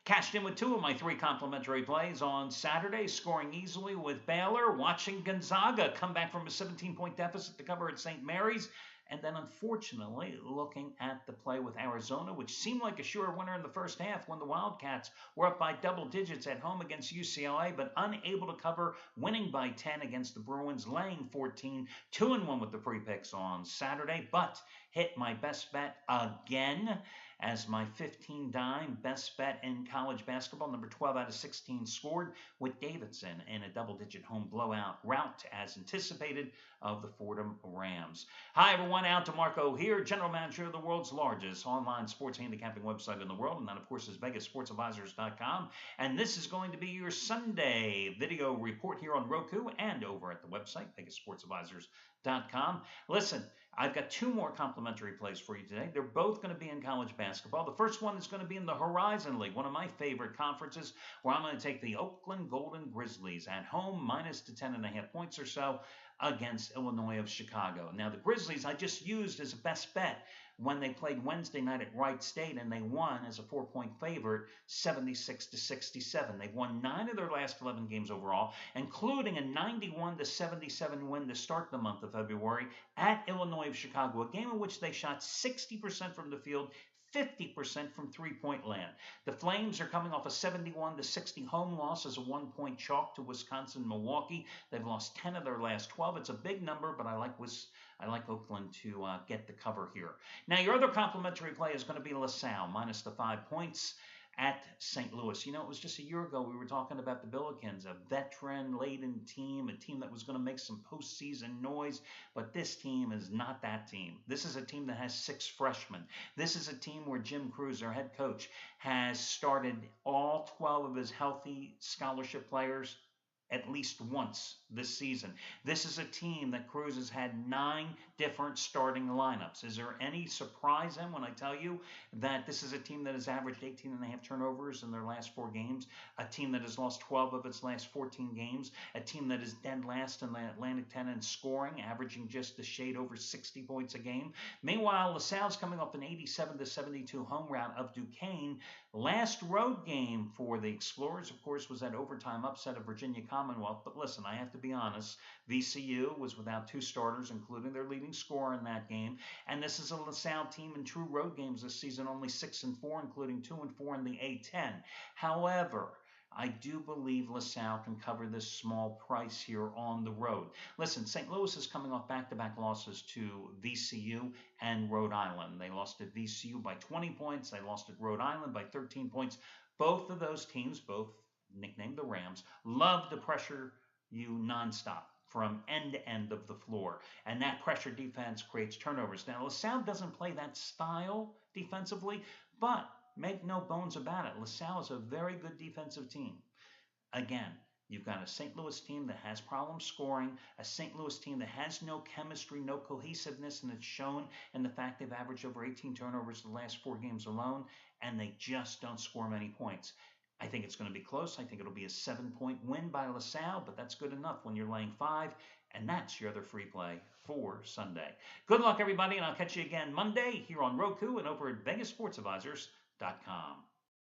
Cashed in with two of my three complimentary plays on Saturday, scoring easily with Baylor, watching Gonzaga come back from a 17-point deficit to cover at St. Mary's, and then unfortunately looking at the play with Arizona, which seemed like a sure winner in the first half when the Wildcats were up by double digits at home against UCLA, but unable to cover, winning by 10 against the Bruins, laying 14, 2-1 with the free picks on Saturday, but hit my best bet again as my 15 dime best bet in college basketball. Number 12 out of 16 scored with Davidson in a double-digit home blowout rout as anticipated of the Fordham Rams. Hi everyone, Al DeMarco here, general manager of the world's largest online sports handicapping website in the world, and that of course is VegasSportsAdvisors.com. And this is going to be your Sunday video report here on Roku and over at the website VegasSportsAdvisors.com. Listen, I've got two more complimentary plays for you today. They're both going to be in college basketball. The first one is going to be in the Horizon League, one of my favorite conferences, where I'm going to take the Oakland Golden Grizzlies at home, minus to 10.5 points or so, against Illinois of Chicago. Now, the Grizzlies I just used as a best bet when they played Wednesday night at Wright State, and they won as a 4-point favorite, 76-67. They've won 9 of their last 11 games overall, including a 91-77 win to start the month of February at Illinois of Chicago, a game in which they shot 60% from the field, 50% from three-point land. The Flames are coming off a 71-60 home loss as a 1-point chalk to Wisconsin-Milwaukee. They've lost 10 of their last 12. It's a big number, but I like Oakland to get the cover here. Now, your other complimentary play is going to be LaSalle, minus the 5 points at St. Louis. You know, it was just a year ago we were talking about the Billikens, a veteran-laden team, a team that was going to make some postseason noise, but this team is not that team. This is a team that has 6 freshmen. This is a team where Jim Crews, their head coach, has started all 12 of his healthy scholarship players at least once this season. This is a team that Crews has had 9 different starting lineups. Is there any surprise in when I tell you that this is a team that has averaged 18.5 turnovers in their last 4 games, a team that has lost 12 of its last 14 games, a team that is dead last in the Atlantic 10 in scoring, averaging just a shade over 60 points a game? Meanwhile, LaSalle's coming off an 87-72 home rout of Duquesne. Last road game for the Explorers, of course, was that overtime upset of Virginia Commonwealth. But listen, I have to be honest, VCU was without 2 starters, including their leading scorer in that game. And this is a LaSalle team in true road games this season, only 6-4, including 2-4 in the A10. However, I do believe LaSalle can cover this small price here on the road. Listen, St. Louis is coming off back-to-back losses to VCU and Rhode Island. They lost at VCU by 20 points. They lost at Rhode Island by 13 points. Both of those teams, both nicknamed the Rams, love to pressure you nonstop from end to end of the floor. And that pressure defense creates turnovers. Now, LaSalle doesn't play that style defensively, but make no bones about it, LaSalle is a very good defensive team. Again, you've got a St. Louis team that has problems scoring, a St. Louis team that has no chemistry, no cohesiveness, and it's shown in the fact they've averaged over 18 turnovers in the last 4 games alone, and they just don't score many points. I think it's going to be close. I think it'll be a 7-point win by LaSalle, but that's good enough when you're laying 5, and that's your other free play for Sunday. Good luck, everybody, and I'll catch you again Monday here on Roku and over at VegasSportsAdvisors.com.